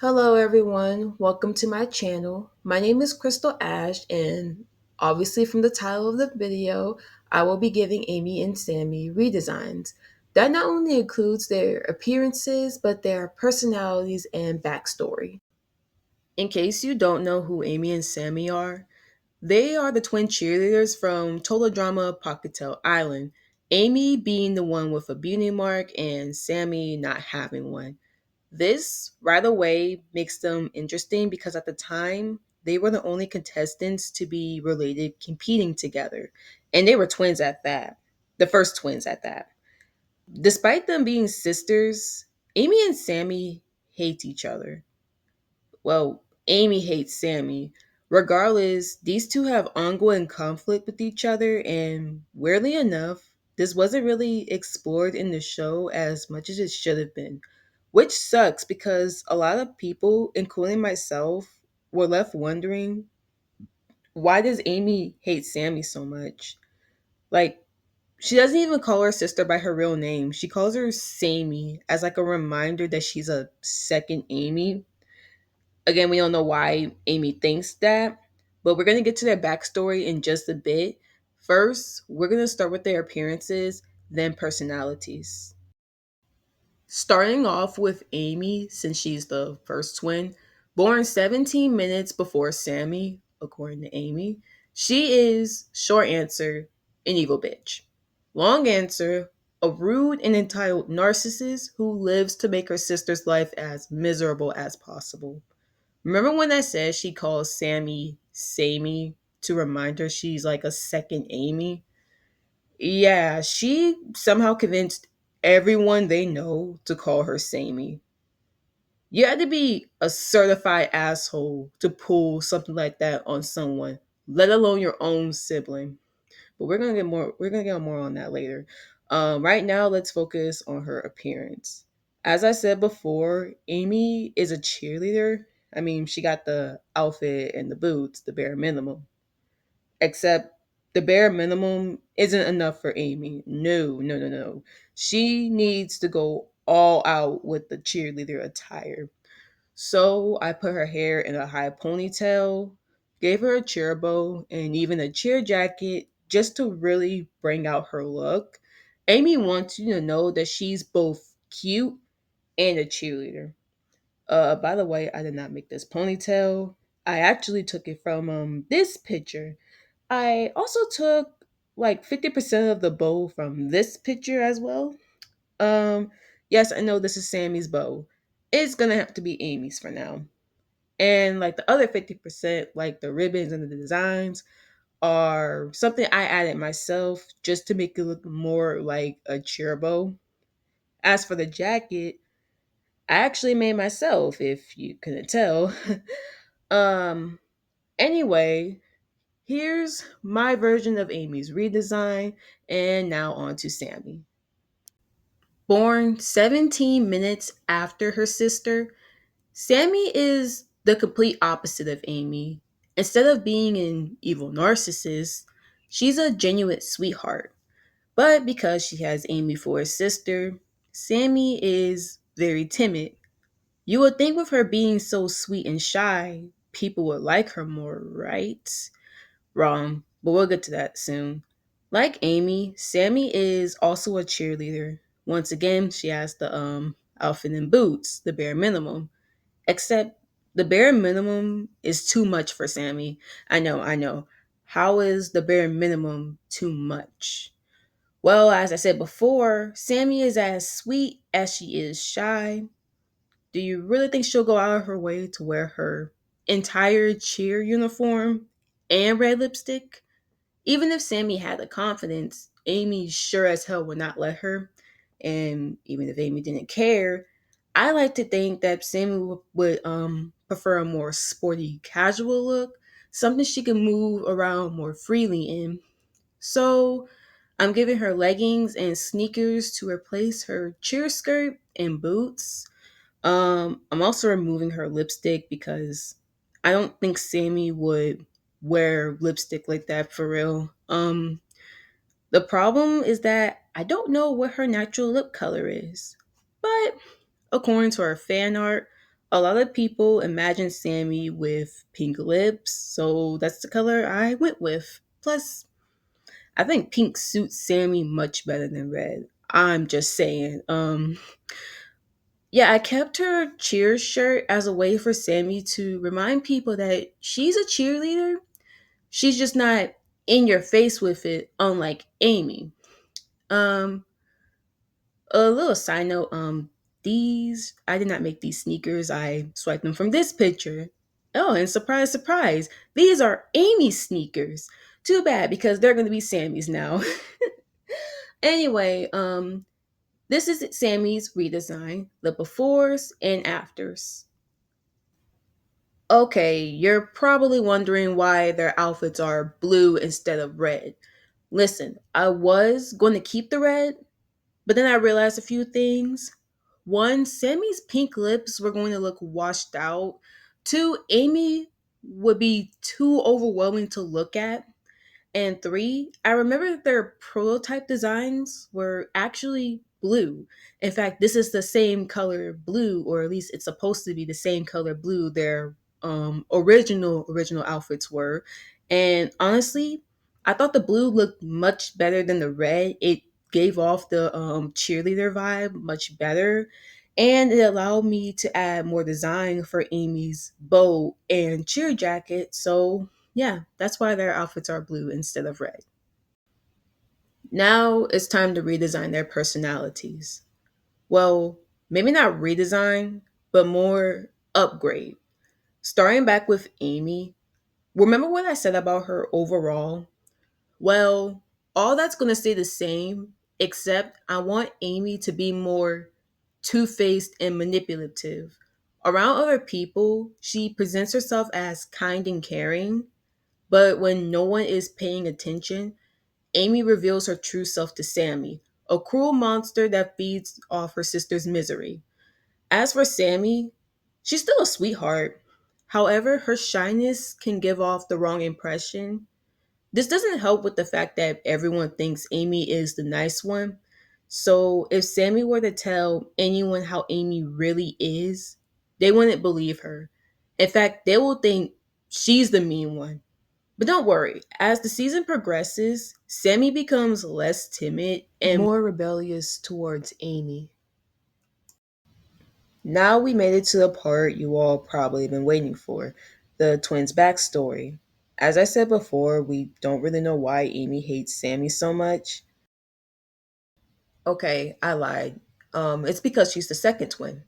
Hello, everyone. Welcome to my channel. My name is Crystal Ashe, and obviously, from the title of the video, I will be giving Amy and Sammy redesigns. That not only includes their appearances, but their personalities and backstory. In case you don't know who Amy and Sammy are, they are the twin cheerleaders from Total Drama Pahkitew Island, Amy being the one with a beauty mark and Sammy not having one. This right away makes them interesting because at the time, they were the only contestants to be related competing together. And they were twins at that. The first twins at that. Despite them being sisters, Amy and Sammy hate each other. Well, Amy hates Sammy. Regardless, these two have ongoing conflict with each other, and weirdly enough, this wasn't really explored in the show as much as it should have been, which sucks because a lot of people, including myself, were left wondering why does Amy hate Sammy so much? Like, she doesn't even call her sister by her real name. She calls her Sammy as like a reminder that she's a second Amy. Again, we don't know why Amy thinks that, but we're going to get to their backstory in just a bit. First, we're going to start with their appearances, then personalities. Starting off with Amy, since she's the first twin, born 17 minutes before Sammy, according to Amy, she is, short answer, an evil bitch. Long answer, a rude and entitled narcissist who lives to make her sister's life as miserable as possible. Remember when I said she calls Sammy Sammy to remind her she's like a second Amy? Yeah, she somehow convinced everyone they know to call her Sammy. You had to be a certified asshole to pull something like that on someone, let alone your own sibling. But we're gonna get more on that later. Right now let's focus on her appearance. As I said before, Amy is a cheerleader. I mean, she got the outfit and the boots, the bare minimum. Except the bare minimum isn't enough for Amy. No, no, no, no. She needs to go all out with the cheerleader attire. So I put her hair in a high ponytail, gave her a cheer bow, and even a cheer jacket just to really bring out her look. Amy wants you to know that she's both cute and a cheerleader. By the way, I did not make this ponytail. I actually took it from this picture. I also took like 50% of the bow from this picture as well. Um, yes, I know this is Sammy's bow. It's gonna have to be Amy's for now. And like the other 50%, like the ribbons and the designs, are something I added myself just to make it look more like a cheer bow. As for the jacket, I actually made myself, if you couldn't tell. um, anyway, here's my version of Amy's redesign, and now on to Sammy. Born 17 minutes after her sister, Sammy is the complete opposite of Amy. Instead of being an evil narcissist, she's a genuine sweetheart. But because she has Amy for a sister, Sammy is very timid. You would think with her being so sweet and shy, people would like her more, right? Wrong, but we'll get to that soon. Like Amy, Sammy is also a cheerleader. Once again, she has the outfit and boots, the bare minimum. Except the bare minimum is too much for Sammy. I know, I know. How is the bare minimum too much? Well, as I said before, Sammy is as sweet as she is shy. Do you really think she'll go out of her way to wear her entire cheer uniform and red lipstick? Even if Sammy had the confidence, Amy sure as hell would not let her. And even if Amy didn't care, I like to think that Sammy would prefer a more sporty, casual look, something she can move around more freely in. So I'm giving her leggings and sneakers to replace her cheer skirt and boots. I'm also removing her lipstick because I don't think Sammy would wear lipstick like that for real. The problem is that I don't know what her natural lip color is. But according to her fan art, A lot of people imagine Sammy with pink lips, so that's the color I went with. Plus, I think pink suits Sammy much better than red. I'm just saying. Yeah, I kept her cheer shirt as a way for Sammy to remind people that she's a cheerleader. She's just not in your face with it, unlike Amy. Um, a little side note, these I did not make these sneakers. I swiped them from this picture. Oh, and surprise, surprise, these are Amy's sneakers. Too bad because they're gonna be Sammy's now. Anyway, this is Sammy's redesign, the befores and afters. Okay, you're probably wondering why their outfits are blue instead of red. Listen, I was going to keep the red, but then I realized a few things. One, Sammy's pink lips were going to look washed out. Two, Amy would be too overwhelming to look at. And three, I remember that their prototype designs were actually blue. In fact, this is the same color blue, or at least it's supposed to be the same color blue their original outfits were. And honestly, I thought the blue looked much better than the red. It gave off the cheerleader vibe much better. And it allowed me to add more design for Amy's bow and cheer jacket. So yeah, that's why their outfits are blue instead of red. Now it's time to redesign their personalities. Well, maybe not redesign, but more upgrade. Starting back with Amy, remember what I said about her overall? Well, all that's going to stay the same, except I want Amy to be more two faced and manipulative. Around other people, she presents herself as kind and caring, but when no one is paying attention, Amy reveals her true self to Sammy, a cruel monster that feeds off her sister's misery. As for Sammy, she's still a sweetheart. However, her shyness can give off the wrong impression. This doesn't help with the fact that everyone thinks Amy is the nice one. So, if Sammy were to tell anyone how Amy really is, they wouldn't believe her. In fact, they will think she's the mean one. But don't worry, as the season progresses, Sammy becomes less timid and more rebellious towards Amy. Now we made it to the part you all probably been waiting for, the twins' backstory. As I said before, we don't really know why Amy hates Sammy so much. Okay, I lied. It's because she's the second twin.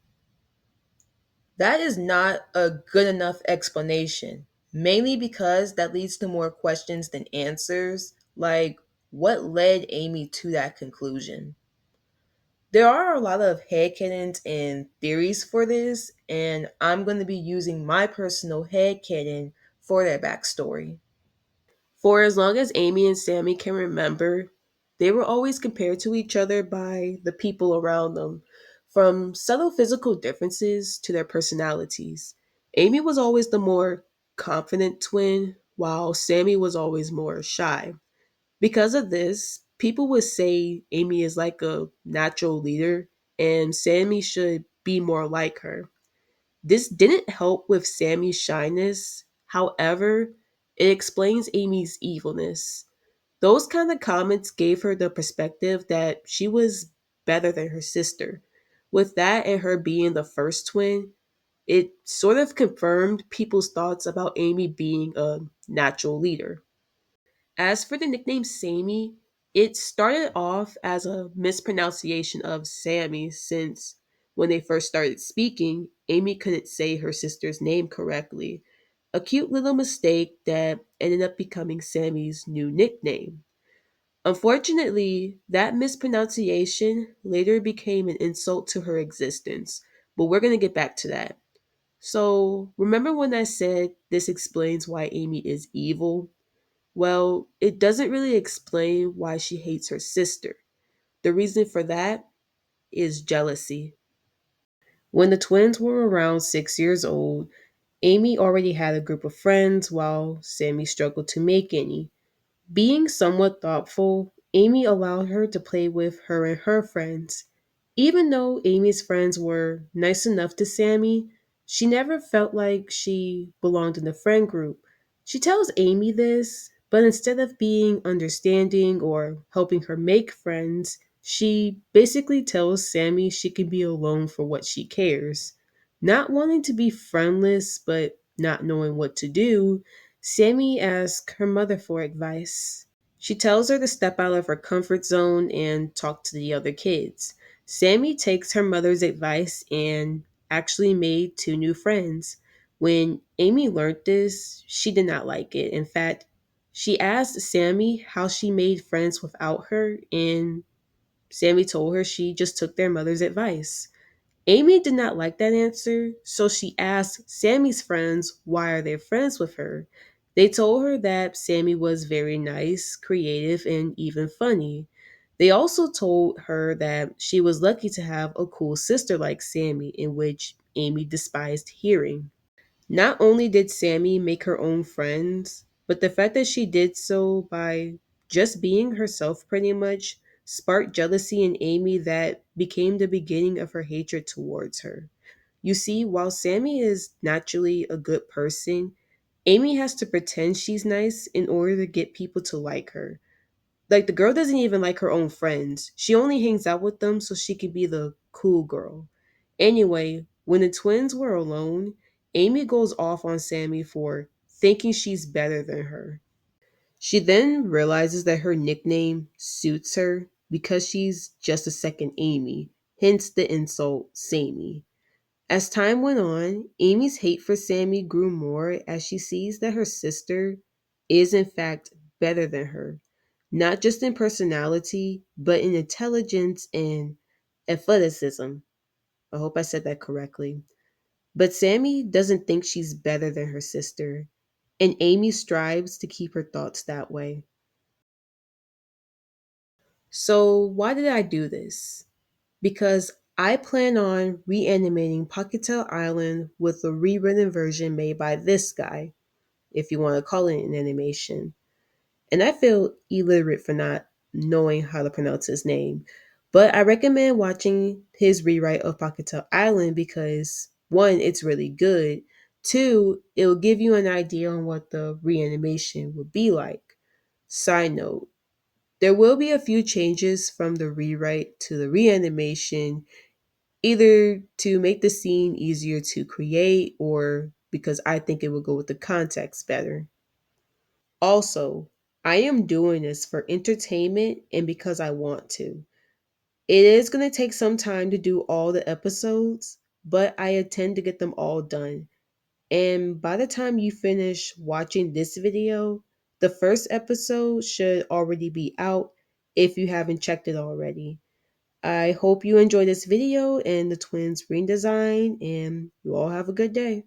That is not a good enough explanation, mainly because that leads to more questions than answers, like what led Amy to that conclusion. There are a lot of headcanons and theories for this, and I'm going to be using my personal headcanon for their backstory. For as long as Amy and Sammy can remember, they were always compared to each other by the people around them, from subtle physical differences to their personalities. Amy was always the more confident twin, while Sammy was always more shy. Because of this, people would say Amy is like a natural leader and Sammy should be more like her. This didn't help with Sammy's shyness. However, it explains Amy's evilness. Those kind of comments gave her the perspective that she was better than her sister. With that and her being the first twin, it sort of confirmed people's thoughts about Amy being a natural leader. As for the nickname Sammy, it started off as a mispronunciation of Sammy since when they first started speaking, Amy couldn't say her sister's name correctly. A cute little mistake that ended up becoming Sammy's new nickname. Unfortunately, that mispronunciation later became an insult to her existence, but we're going to get back to that. So, remember when I said this explains why Amy is evil? Well, it doesn't really explain why she hates her sister. The reason for that is jealousy. When the twins were around 6 years old, Amy already had a group of friends while Sammy struggled to make any. Being somewhat thoughtful, Amy allowed her to play with her and her friends. Even though Amy's friends were nice enough to Sammy, She never felt like she belonged in the friend group. She tells Amy this, but instead of being understanding or helping her make friends, she basically tells Sammy she can be alone for what she cares. Not wanting to be friendless, but not knowing what to do, Sammy asks her mother for advice. She tells her to step out of her comfort zone and talk to the other kids. Sammy takes her mother's advice and actually made two new friends. When Amy learned this, she did not like it. In fact, she asked Sammy how she made friends without her, and Sammy told her she just took their mother's advice. Amy did not like that answer, so she asked Sammy's friends why are they friends with her. They told her that Sammy was very nice, creative, and even funny. They also told her that she was lucky to have a cool sister like Sammy, in which Amy despised hearing. Not only did Sammy make her own friends, but the fact that she did so by just being herself pretty much sparked jealousy in Amy that became the beginning of her hatred towards her. You see, while Sammy is naturally a good person, Amy has to pretend she's nice in order to get people to like her. Like the girl doesn't even like her own friends. She only hangs out with them so she can be the cool girl. Anyway, when the twins were alone, Amy goes off on Sammy for thinking she's better than her. She then realizes that her nickname suits her because she's just a second Amy, hence the insult Sammy. As time went on, Amy's hate for Sammy grew more as she sees that her sister is in fact better than her, not just in personality, but in intelligence and athleticism. I hope I said that correctly. But Sammy doesn't think she's better than her sister, and Amy strives to keep her thoughts that way. So, why did I do this? Because I plan on reanimating Pahkitew Island with a rewritten version made by this guy, if you want to call it an animation. And I feel illiterate for not knowing how to pronounce his name. But I recommend watching his rewrite of Pahkitew Island because one, it's really good. Two, it will give you an idea on what the reanimation would be like. Side note, there will be a few changes from the rewrite to the reanimation, either to make the scene easier to create or because I think it will go with the context better. Also, I am doing this for entertainment and because I want to. It is going to take some time to do all the episodes, but I intend to get them all done. And by the time you finish watching this video, the first episode should already be out if you haven't checked it already. I hope you enjoy this video and the twins redesign, and you all have a good day.